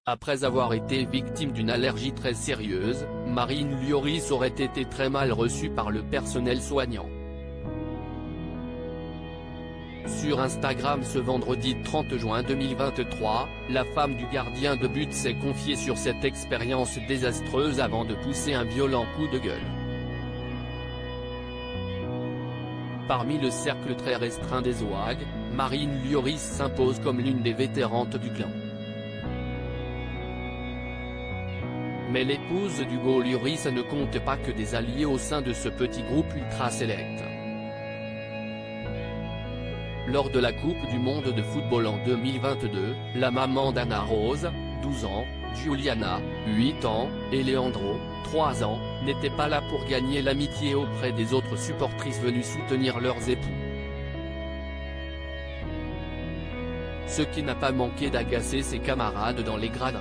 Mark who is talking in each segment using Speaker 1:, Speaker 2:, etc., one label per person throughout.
Speaker 1: Après avoir été victime d'une allergie très sérieuse, Marine Lioris aurait été très mal reçue par le personnel soignant. Sur Instagram ce vendredi 30 juin 2023, la femme du gardien de but s'est confiée sur cette expérience désastreuse avant de pousser un violent coup de gueule. Parmi le cercle très restreint des OAG, Marine Lioris s'impose comme l'une des vétérantes du clan. Mais l'épouse d'Hugo Lloris ne compte pas que des alliés au sein de ce petit groupe ultra sélect. Lors de la Coupe du monde de football en 2022, la maman d'Anna Rose, 12 ans, Giuliana, 8 ans, et Leandro, 3 ans, n'étaient pas là pour gagner l'amitié auprès des autres supportrices venues soutenir leurs époux. Ce qui n'a pas manqué d'agacer ses camarades dans les gradins.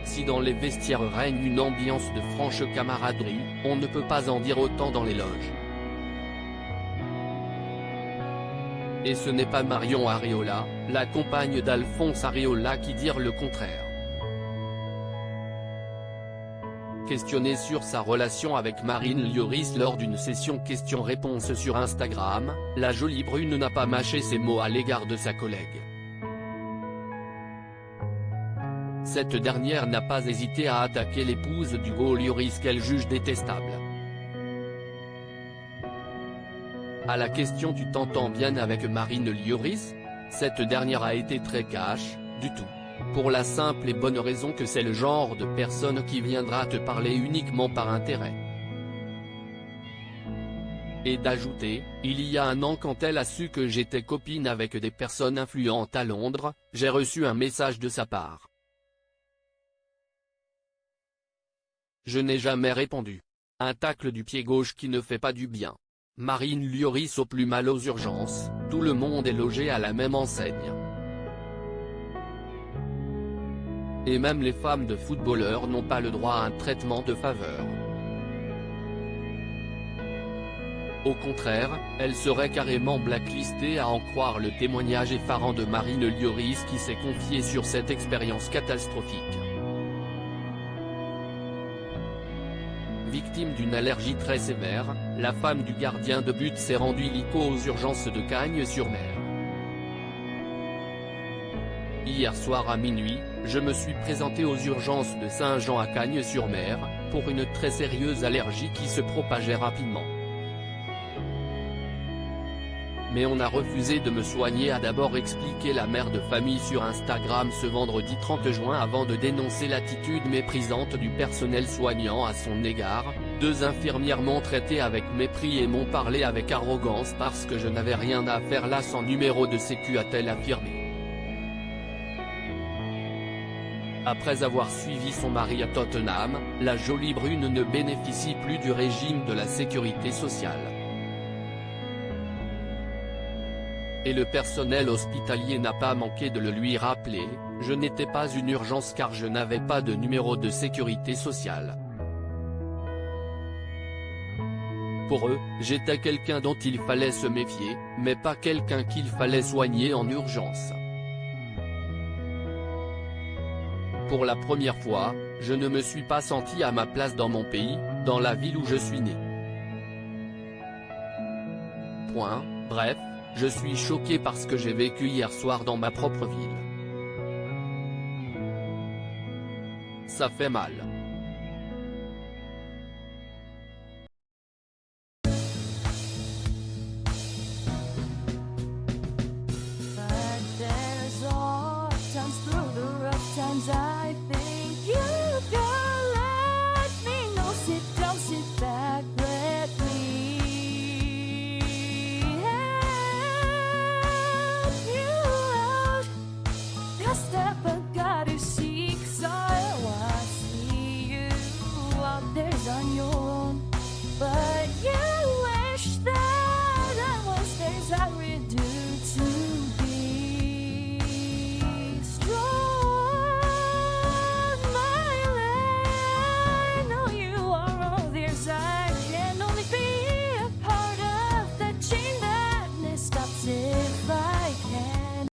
Speaker 1: Si dans les vestiaires règne une ambiance de franche camaraderie, on ne peut pas en dire autant dans les loges. Et ce n'est pas Marion Areola, la compagne d'Alphonse Areola qui dire le contraire. Questionnée sur sa relation avec Marine Lioris lors d'une session questions-réponses sur Instagram, la jolie brune n'a pas mâché ses mots à l'égard de sa collègue. Cette dernière n'a pas hésité à attaquer l'épouse d'Hugo Lloris qu'elle juge détestable. À la question « Tu t'entends bien avec Marine Lioris ?», cette dernière a été très cash, du tout. Pour la simple et bonne raison que c'est le genre de personne qui viendra te parler uniquement par intérêt. Et d'ajouter, il y a un an quand elle a su que j'étais copine avec des personnes influentes à Londres, j'ai reçu un message de sa part. Je n'ai jamais répondu. Un tacle du pied gauche qui ne fait pas du bien. Marine Lioris au plus mal aux urgences, tout le monde est logé à la même enseigne. Et même les femmes de footballeurs n'ont pas le droit à un traitement de faveur. Au contraire, elles seraient carrément blacklistées à en croire le témoignage effarant de Marine Lioris qui s'est confiée sur cette expérience catastrophique. Victime d'une allergie très sévère, la femme du gardien de but s'est rendue illico aux urgences de Cagnes-sur-Mer. Hier soir à minuit, je me suis présenté aux urgences de Saint-Jean à Cagnes-sur-Mer, pour une très sérieuse allergie qui se propageait rapidement. Mais on a refusé de me soigner, a d'abord expliqué la mère de famille sur Instagram ce vendredi 30 juin avant de dénoncer l'attitude méprisante du personnel soignant à son égard. Deux infirmières m'ont traité avec mépris et m'ont parlé avec arrogance parce que je n'avais rien à faire là sans numéro de sécu, a-t-elle affirmé. Après avoir suivi son mari à Tottenham, la jolie brune ne bénéficie plus du régime de la sécurité sociale. Et le personnel hospitalier n'a pas manqué de le lui rappeler, je n'étais pas une urgence car je n'avais pas de numéro de sécurité sociale. Pour eux, j'étais quelqu'un dont il fallait se méfier, mais pas quelqu'un qu'il fallait soigner en urgence. Pour la première fois, je ne me suis pas senti à ma place dans mon pays, dans la ville où je suis né. Bref, je suis choqué par ce que j'ai vécu hier soir dans ma propre ville. Ça fait mal.